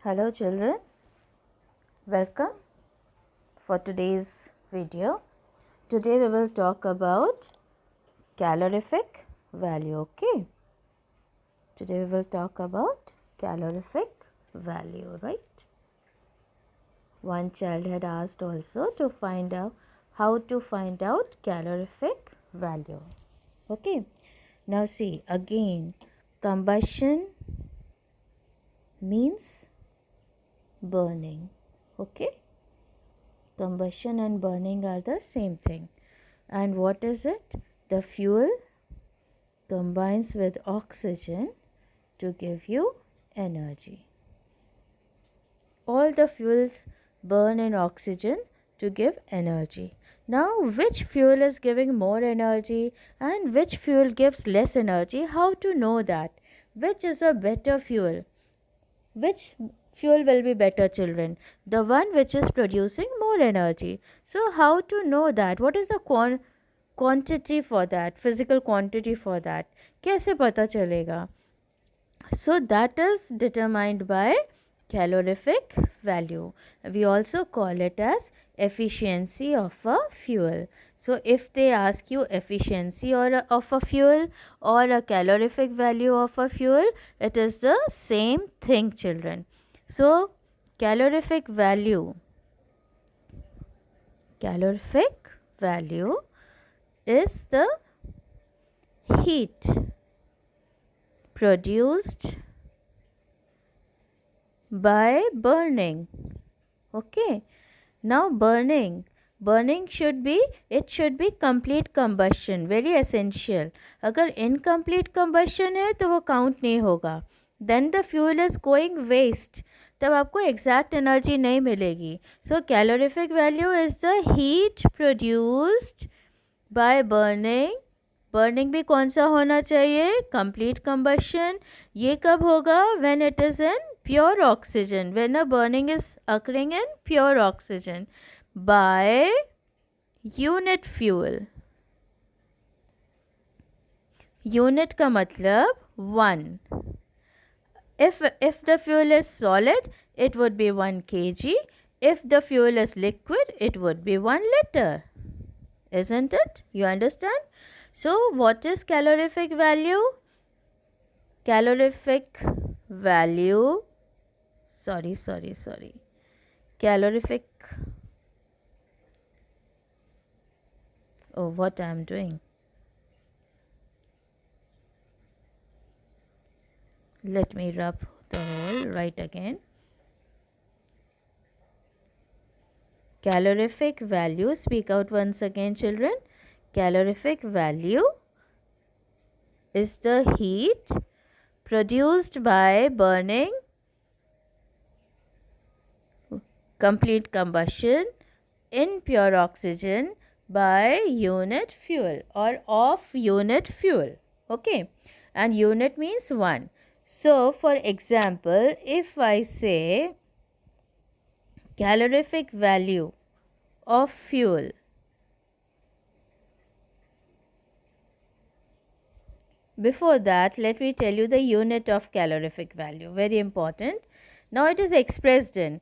Hello children, welcome for today's video. Today we will talk about calorific value, okay? Today we will talk about calorific value, right? One child had asked also to find out how to find out calorific value, okay? Now see, again, combustion means burning, okay? Combustion and burning are the same thing. And what is it? The fuel combines with oxygen to give you energy. All the fuels burn in oxygen to give energy. Now, which fuel is giving more energy and which fuel gives less energy? How to know that? Which is a better fuel? Which fuel will be better, children? The one which is producing more energy. So how to know that? What is the quantity for that, physical quantity for that? कैसे पता चलेगा? So that is determined by calorific value. We also call it as efficiency of a fuel. So if they ask you efficiency of a fuel or a calorific value of a fuel, it is the same thing, children. So calorific value is the heat produced by burning. Okay, now burning should be complete combustion, very essential. अगर incomplete combustion है तो वो count नहीं होगा. Then the fuel is going waste. तब आपको exact energy नहीं मिलेगी. So calorific value is the heat produced by burning. Burning भी कौन सा होना चाहिए? Complete combustion. ये कब होगा? When it is in pure oxygen, when a burning is occurring in pure oxygen by unit fuel. Unit का मतलब 1. if the fuel is solid, it would be 1 kg. If the fuel is liquid, it would be 1 liter. Isn't it? You understand? So what is calorific value? Calorific value, calorific, what I am doing. Let me rub the hole right again. Calorific value, speak out once again, children. Calorific value is the heat produced by burning, complete combustion in pure oxygen by unit fuel or of unit fuel. Okay, and unit means 1. So for example, if I say calorific value of fuel, before that, let me tell you the unit of calorific value. Very important. Now it is expressed in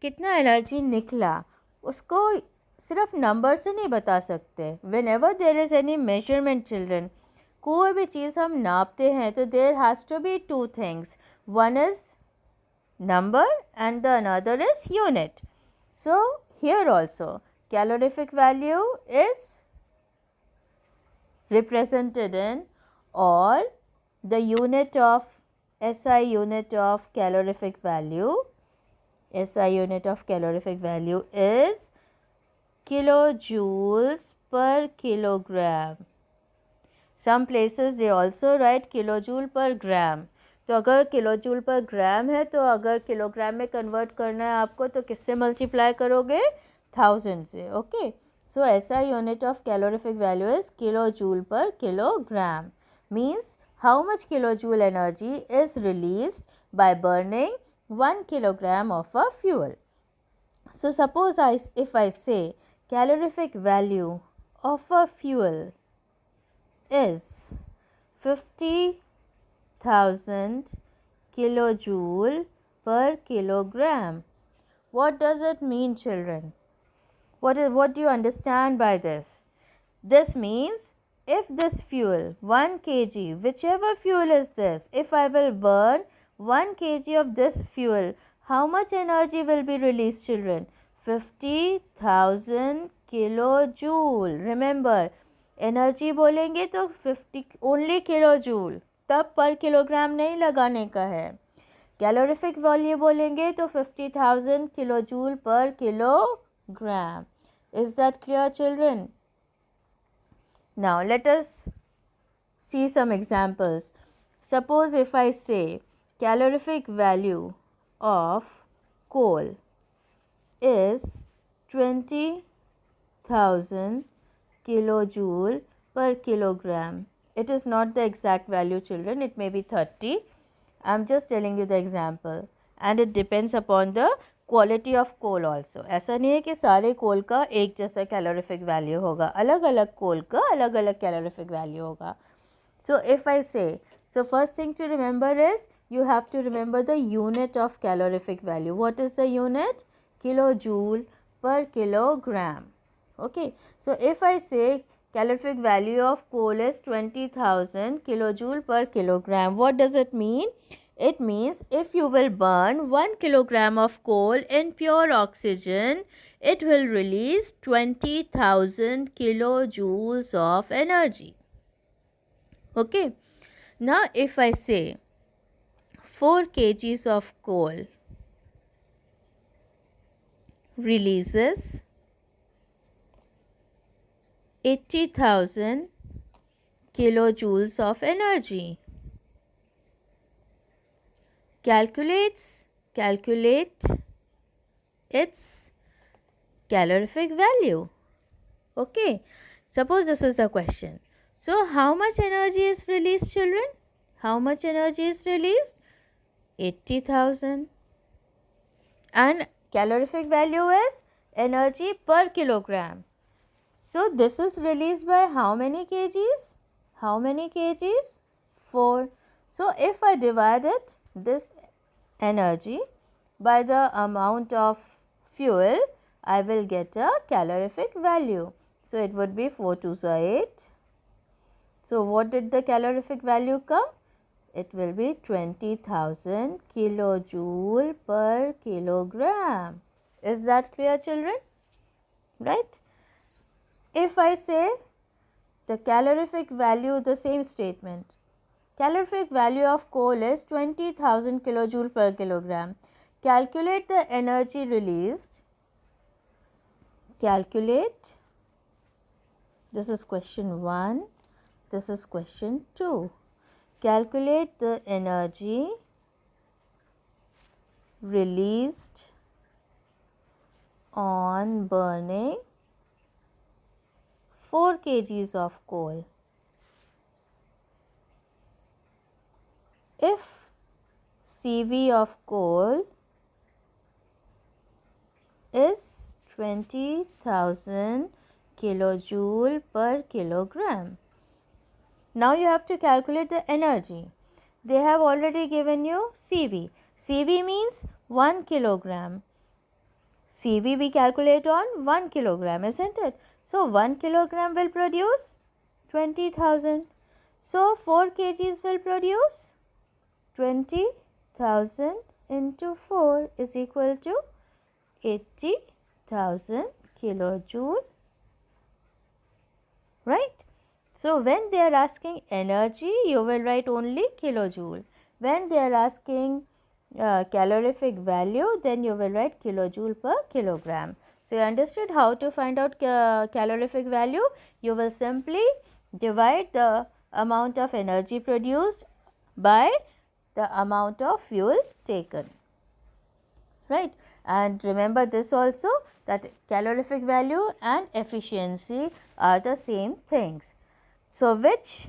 कितना energy निकला, उसको सिर्फ number से नहीं बता सकते. Whenever there is any measurement, children, कोई भी चीज़ हम नापते हैं तो there has to be 2 things. One is number and the another is unit. So here also calorific value is represented in, or the unit of SI unit of calorific value, SI unit of calorific value is kilojoules per kilogram. Some places they also write kilojoule per gram. तो अगर kilojoule पर ग्राम है तो अगर kilogram में convert करना है आपको तो किससे मल्टीप्लाई करोगे? 1000 से. Okay, so SI unit of calorific value is kilojoule per kilogram. Means how much kilojoule energy is released by burning 1 kilogram of a fuel. So suppose if I say calorific value of a fuel is 50,000 kilojoule per kilogram. What does it mean, children? What do you understand by this? This means if this fuel 1 kg, whichever fuel is this, if I will burn 1 kg of this fuel, how much energy will be released, children? 50,000 kilojoule. Remember, energy बोलेंगे तो 50 only kilo joule, तब पर kilogram नहीं लगाने का है. Calorific value बोलेंगे तो 50,000 किलो जूल पर kilogram. Is that clear, children? Now let us see some examples. Suppose if I say calorific value of coal is 20,000 kilojoule per kilogram. It is not the exact value, children. It may be 30. I am just telling you the example, and it depends upon the quality of coal also. ऐसा नहीं है कि सारे कोल का एक जैसा calorific value होगा, अलग अलग कोल का अलग अलग कैलोरीफिक वैल्यू होगा. So if I say, so first thing to remember is you have to remember the unit of calorific value. What is the unit? Kilojoule per kilogram. Okay, so if I say calorific value of coal is 20,000 kilojoule per kilogram, what does it mean? It means if you will burn 1 kilogram of coal in pure oxygen, it will release 20,000 kilojoules of energy. Okay, now if I say 4 kgs of coal releases 80,000 kilojoules of energy. Calculate its calorific value. Okay, suppose this is the question. So how much energy is released, children? How much energy is released? 80,000. And calorific value is energy per kilogram. So this is released by how many kgs? How many kgs? 4. So if I divide it, this energy, by the amount of fuel, I will get a calorific value. So it would be 4 2s are 8. So what did the calorific value come? It will be 20,000 kilojoule per kilogram. Is that clear, children? Right? If I say the calorific value, the same statement. Calorific value of coal is 20,000 kilojoule per kilogram. Calculate the energy released. Calculate. This is question 1. This is question 2. Calculate the energy released on burning 4 kgs of coal. If CV of coal is 20,000 kilojoule per kilogram. Now you have to calculate the energy. They have already given you CV. CV means 1 kilogram. CV we calculate on 1 kilogram, isn't it? So 1 kilogram will produce 20,000. So 4 kgs will produce 20,000 into 4 is equal to 80,000 kilojoule. Right? So when they are asking energy, you will write only kilojoule. When they are asking calorific value, then you will write kilojoule per kilogram. So you understood how to find out calorific value? You will simply divide the amount of energy produced by the amount of fuel taken. Right? And remember this also, that calorific value and efficiency are the same things. So which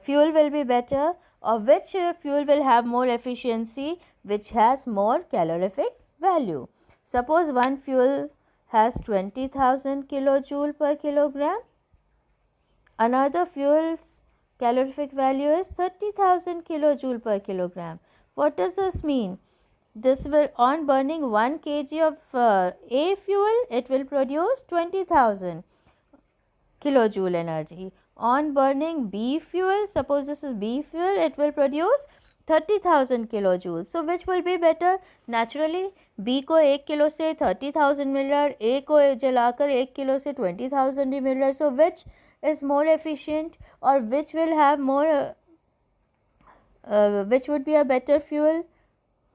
fuel will be better, or which fuel will have more efficiency, which has more calorific value? Suppose one fuel has 20,000 kilojoule per kilogram. Another fuel's calorific value is 30,000 kilojoule per kilogram. What does this mean? This will, on burning 1 kg of A fuel, it will produce 20,000 kilojoule energy. On burning B fuel, suppose this is B fuel, it will produce 30,000 kilojoule. So which will be better? Naturally B को 1 kilo से 30,000 मिल रहा है, A को जलाकर 1 kilo से 20,000 भी मिल रहा है. So which is more efficient or which will have more which would be a better fuel?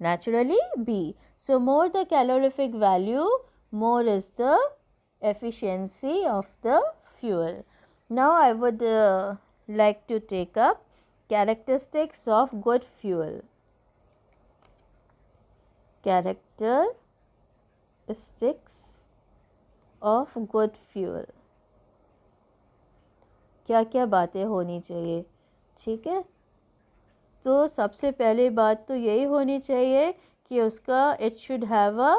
Naturally B. So more the calorific value, more is the efficiency of the fuel. Now I would like to take up characteristics of good fuel. Characteristics of good fuel. क्या क्या बातें होनी चाहिए? ठीक है, तो सबसे पहली बात तो यही होनी चाहिए कि उसका it should have a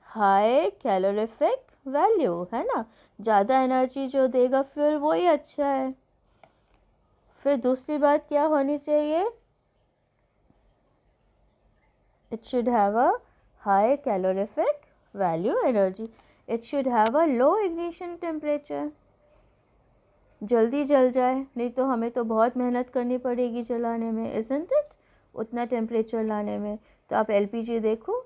high calorific value, है ना. ज़्यादा एनर्जी जो देगा फ्यूल वही अच्छा है. फिर दूसरी बात क्या होनी चाहिए? It should have a high calorific value energy. It should have a low ignition temperature. जल्दी जल जाए, नहीं तो हमें तो बहुत मेहनत करनी पड़ेगी जलाने में, इज़न्ट इट, उतना टेम्परेचर लाने में. तो आप एलपीजी देखो,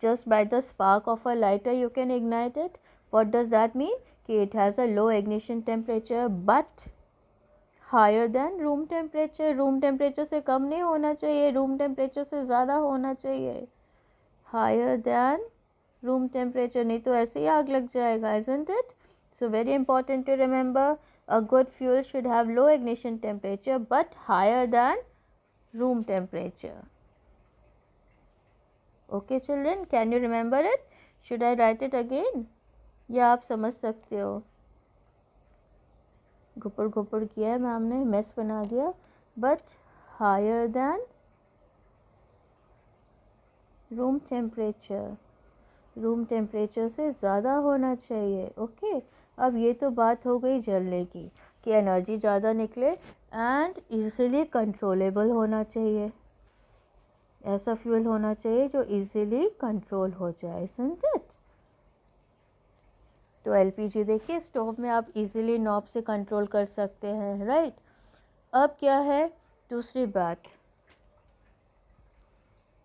just by the spark of a lighter you can ignite it. What does that mean? कि it has a low ignition temperature but higher than room temperature. room temperature से कम नहीं होना चाहिए, room temperature से ज़्यादा होना चाहिए. higher than room temperature, नहीं तो ऐसे ही आग लग जाएगा, isn't it? So very important to remember, a good fuel should have low ignition temperature but higher than room temperature. Okay children, can you remember it? Should I write it again? या आप समझ सकते हो? घुपड़ घुपड़ किया है ma'am ने, mess बना दिया. but higher than room temperature, room temperature से ज़्यादा होना चाहिए. ओके, अब ये तो बात हो गई जलने की, कि एनर्जी ज़्यादा निकले एंड इजीली कंट्रोलेबल होना चाहिए. ऐसा फ्यूल होना चाहिए जो इजीली कंट्रोल हो जाए, isn't it? तो एलपीजी देखिए, स्टोव में आप इजीली नॉब से कंट्रोल कर सकते हैं, राइट. अब क्या है दूसरी बात?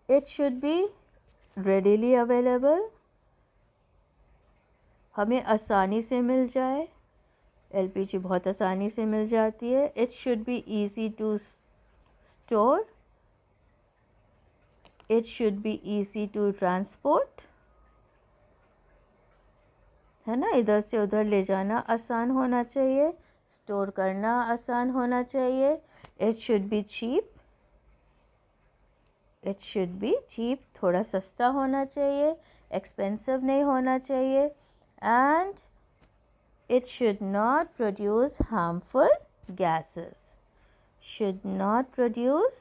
It should B readily available, हमें आसानी से मिल जाए. एलपीजी बहुत आसानी से मिल जाती है. It should be easy to store, it should be easy to transport, है ना. इधर से उधर ले जाना आसान होना चाहिए, स्टोर करना आसान होना चाहिए. It should be cheap, it should be cheap, थोड़ा सस्ता होना चाहिए, एक्सपेंसिव नहीं होना चाहिए. And it should not produce harmful gases, should not produce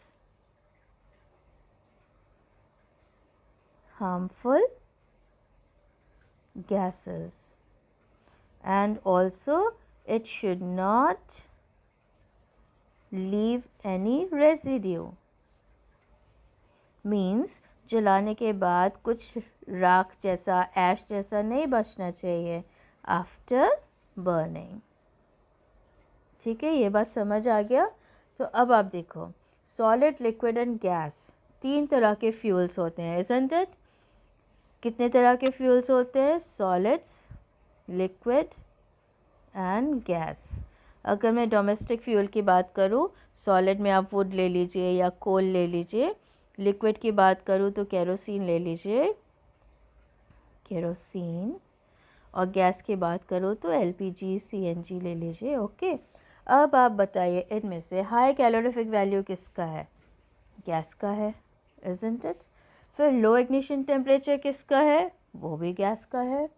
harmful gases, and also it should not leave any residue. means जलाने के बाद कुछ राख जैसा, ऐश जैसा नहीं बचना चाहिए आफ्टर बर्निंग. ठीक है, ये बात समझ आ गया. तो अब आप देखो, सॉलिड, लिक्विड एंड गैस, 3 तरह के फ्यूल्स होते हैं, isn't it? कितने तरह के फ्यूल्स होते हैं? Solids, liquid and gas. अगर मैं डोमेस्टिक फ्यूल की बात करूँ, सॉलिड में आप वुड ले लीजिए या कोल ले लीजिए. लिक्विड की बात करूँ तो केरोसिन ले लीजिए, केरोसिन. और गैस की बात करो तो एलपीजी, सीएनजी ले लीजिए. ओके, अब आप बताइए इनमें से हाई कैलोरीफिक वैल्यू किसका है? गैस का है, इज़न्ट इट? फिर लो इग्निशन टेम्परेचर किसका है? वो भी गैस का है.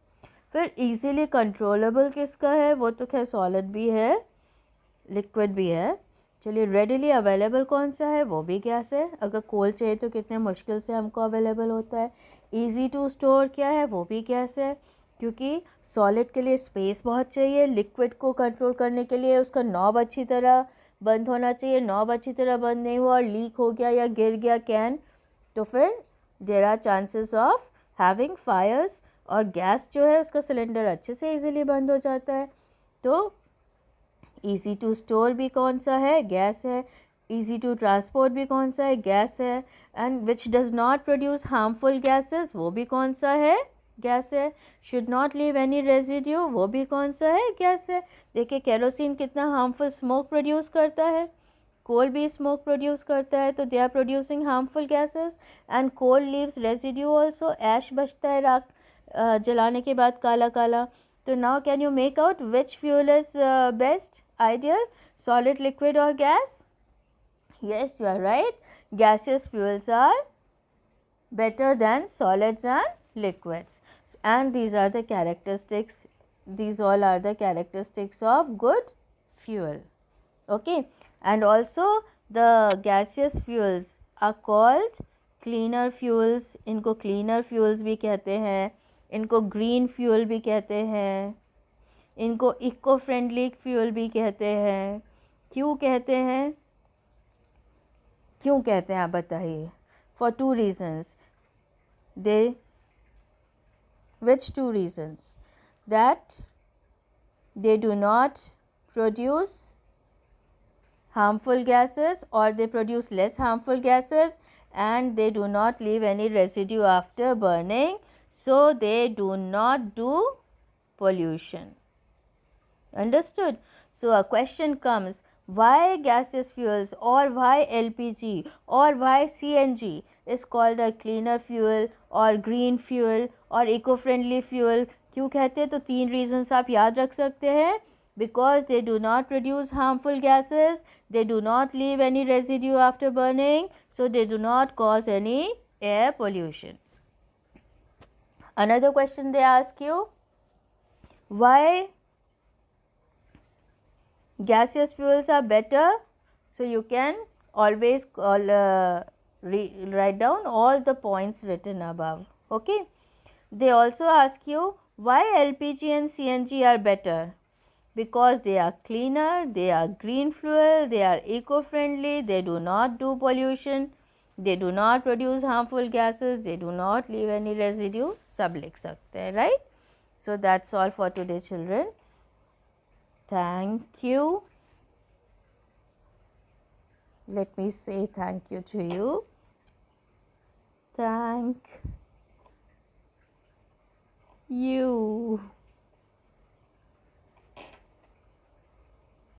फिर इजीली कंट्रोलेबल किसका है? वो तो खैर सॉलिड भी है, लिक्विड भी है. चलिए, रेडिली अवेलेबल कौन सा है? वो भी गैस है. अगर कोल चाहिए तो कितने मुश्किल से हमको अवेलेबल होता है. ईजी टू स्टोर क्या है? वो भी गैस है, क्योंकि सॉलिड के लिए स्पेस बहुत चाहिए, लिक्विड को कंट्रोल करने के लिए उसका नॉब अच्छी तरह बंद होना चाहिए. नॉब अच्छी तरह बंद नहीं हुआ और लीक हो गया या गिर गया कैन, तो फिर there are chances of having fires, और गैस जो है उसका सिलेंडर अच्छे से इजीली बंद हो जाता है. तो ईजी टू स्टोर भी कौन सा है? गैस है. ईजी टू ट्रांसपोर्ट भी कौन सा है? गैस है. And which does not produce harmful gases, वो भी कौन सा है? गैस है. Should not leave any residue, वो भी कौन सा है? गैस है. देखिए केरोसिन कितना हार्मफुल स्मोक प्रोड्यूस करता है, कोल भी स्मोक प्रोड्यूस करता है, तो they are producing harmful gases. And coal leaves residue also, ash बचता है राख जलाने के बाद काला काला. तो now can you make out which fuel is best, ideal, solid, liquid or gas? Yes, you are right. Gaseous fuels are better than solids and liquids, and these are the characteristics, these all are the characteristics of good fuel. Okay, and also the gaseous fuels are called cleaner fuels. इनको cleaner fuels भी कहते हैं, इनको green fuel भी कहते हैं, इनको eco friendly fuel भी कहते हैं. क्यों कहते हैं? क्यों कहते हैं आप बताइए? For two reasons. They which two reasons? That they do not produce harmful gases, or they produce less harmful gases, and they do not leave any residue after burning, so they do not do pollution. Understood? So a question comes, why gaseous fuels, or why LPG, or why CNG is called a cleaner fuel or green fuel or eco-friendly fuel? क्यों कहते हैं? तो 3 reasons आप याद रख सकते हैं. Because they do not produce harmful gases, they do not leave any residue after burning, so they do not cause any air pollution. Another question they ask you, why gaseous fuels are better? So you can always write down all the points written above. Okay, they also ask you why LPG and CNG are better. Because they are cleaner, they are green fuel, they are eco-friendly, they do not do pollution, they do not produce harmful gases, they do not leave any residue. सब लिख सकते हैं, right? So that's all for today, children. Thank you. Let me say thank you to you. Thank you.